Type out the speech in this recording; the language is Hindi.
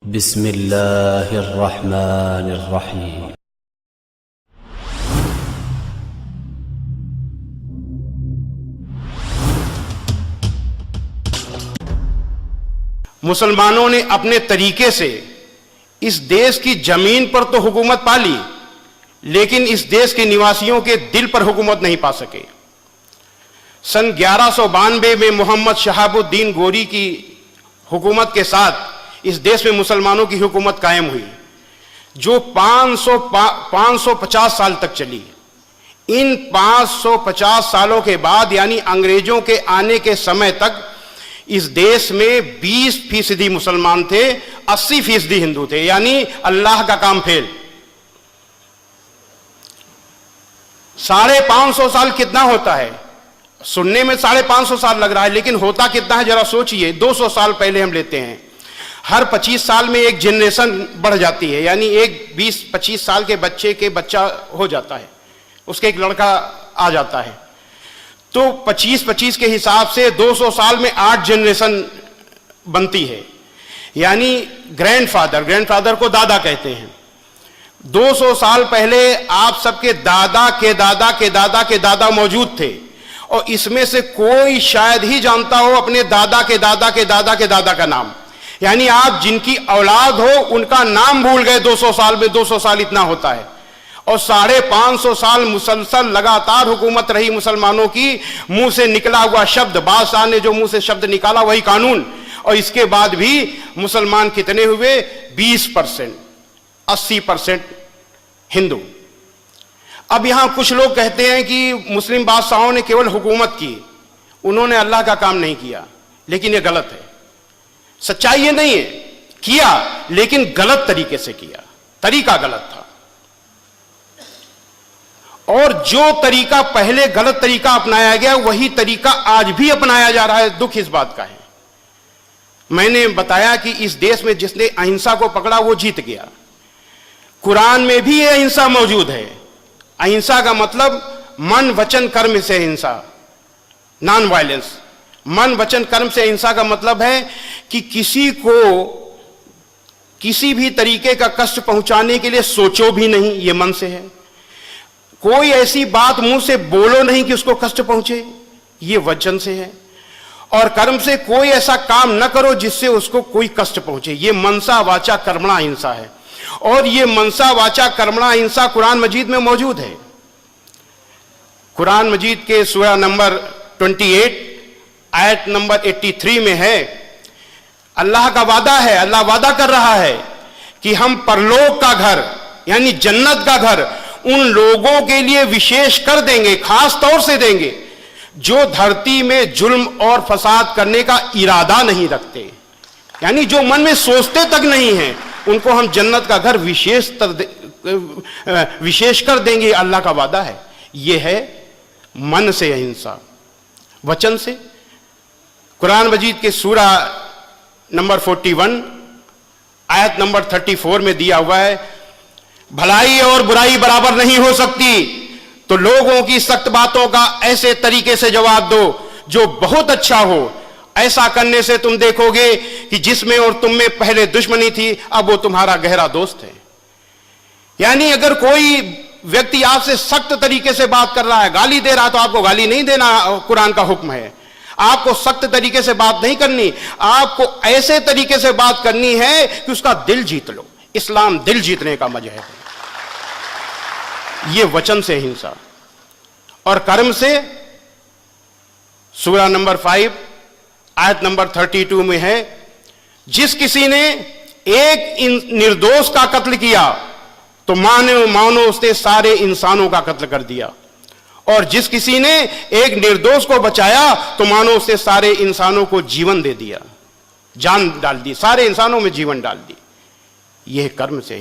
बिस्मिल्लाहिर्रहमानिर्रहीम। मुसलमानों ने अपने तरीके से इस देश की जमीन पर तो हुकूमत पा ली, लेकिन इस देश के निवासियों के दिल पर हुकूमत नहीं पा सके। सन 1192 में मोहम्मद शहाबुद्दीन गोरी की हुकूमत के साथ इस देश में मुसलमानों की हुकूमत कायम हुई, जो 550 साल तक चली। इन 550 सालों के बाद यानी अंग्रेजों के आने के समय तक इस देश में 20% मुसलमान थे, 80% हिंदू थे, यानी अल्लाह का काम फेल। 550 साल कितना होता है? सुनने में 550 साल लग रहा है, लेकिन होता कितना है जरा सोचिए। 200 साल पहले हम लेते हैं। हर 25 साल में एक जनरेशन बढ़ जाती है, यानी एक 20-25 साल के बच्चे के बच्चा हो जाता है, उसके एक लड़का आ जाता है। तो 25-25 के हिसाब से 200 साल में 8 जनरेशन बनती है, यानी ग्रैंडफादर को दादा कहते हैं। 200 साल पहले आप सबके दादा के दादा के दादा के दादा मौजूद थे, और इसमें से कोई शायद ही जानता हो अपने दादा के दादा के दादा के दादा का नाम। यानी आप जिनकी औलाद हो उनका नाम भूल गए 200 साल में। 200 साल इतना होता है, और 550 साल मुसलसल लगातार हुकूमत रही मुसलमानों की। मुंह से निकला हुआ शब्द, बादशाह ने जो मुंह से शब्द निकाला वही कानून। और इसके बाद भी मुसलमान कितने हुए? 20%, 80% हिंदू। अब यहां कुछ लोग कहते हैं कि मुस्लिम बादशाहों ने केवल हुकूमत की, उन्होंने अल्लाह का काम नहीं किया, लेकिन यह गलत है। सच्चाई ये नहीं है, किया लेकिन गलत तरीके से किया, तरीका गलत था। और जो तरीका पहले गलत तरीका अपनाया गया वही तरीका आज भी अपनाया जा रहा है। दुख इस बात का है। मैंने बताया कि इस देश में जिसने अहिंसा को पकड़ा वो जीत गया। कुरान में भी यह अहिंसा मौजूद है। अहिंसा का मतलब मन वचन कर्म से अहिंसा, नॉन वायलेंस। मन वचन कर्म से अहिंसा का मतलब है कि किसी को किसी भी तरीके का कष्ट पहुंचाने के लिए सोचो भी नहीं, यह मन से है। कोई ऐसी बात मुंह से बोलो नहीं कि उसको कष्ट पहुंचे, यह वचन से है। और कर्म से कोई ऐसा काम न करो जिससे उसको कोई कष्ट पहुंचे, यह मनसा वाचा कर्मणा अहिंसा है। और यह मनसा वाचा कर्मणा अहिंसा कुरान मजीद में मौजूद है। कुरान मजीद के सूरा नंबर 28 आयत नंबर 83 में है, अल्लाह का वादा है, अल्लाह वादा कर रहा है कि हम परलोक का घर यानी जन्नत का घर उन लोगों के लिए विशेष कर देंगे, खास तौर से देंगे, जो धरती में जुल्म और फसाद करने का इरादा नहीं रखते, यानी जो मन में सोचते तक नहीं है, उनको हम जन्नत का घर विशेष कर देंगे। अल्लाह का वादा है। यह है मन से अहिंसा। वचन से कुरान मजीद के सूरा नंबर 41 आयत नंबर 34 में दिया हुआ है, भलाई और बुराई बराबर नहीं हो सकती, तो लोगों की सख्त बातों का ऐसे तरीके से जवाब दो जो बहुत अच्छा हो। ऐसा करने से तुम देखोगे कि जिसमें और तुम में पहले दुश्मनी थी अब वो तुम्हारा गहरा दोस्त है। यानी अगर कोई व्यक्ति आपसे सख्त तरीके से बात कर रहा है, गाली दे रहा है, तो आपको गाली नहीं देना, कुरान का हुक्म है। आपको सख्त तरीके से बात नहीं करनी, आपको ऐसे तरीके से बात करनी है कि उसका दिल जीत लो। इस्लाम दिल जीतने का मजहब है। यह वचन से हिंसा। और कर्म से सूरा नंबर 5 आयत नंबर 32 में है, जिस किसी ने एक निर्दोष का कत्ल किया तो मानो उसने सारे इंसानों का कत्ल कर दिया, और जिस किसी ने एक निर्दोष को बचाया तो मानो उसने सारे इंसानों को जीवन दे दिया, जान डाल दी, सारे इंसानों में जीवन डाल दी। यह कर्म से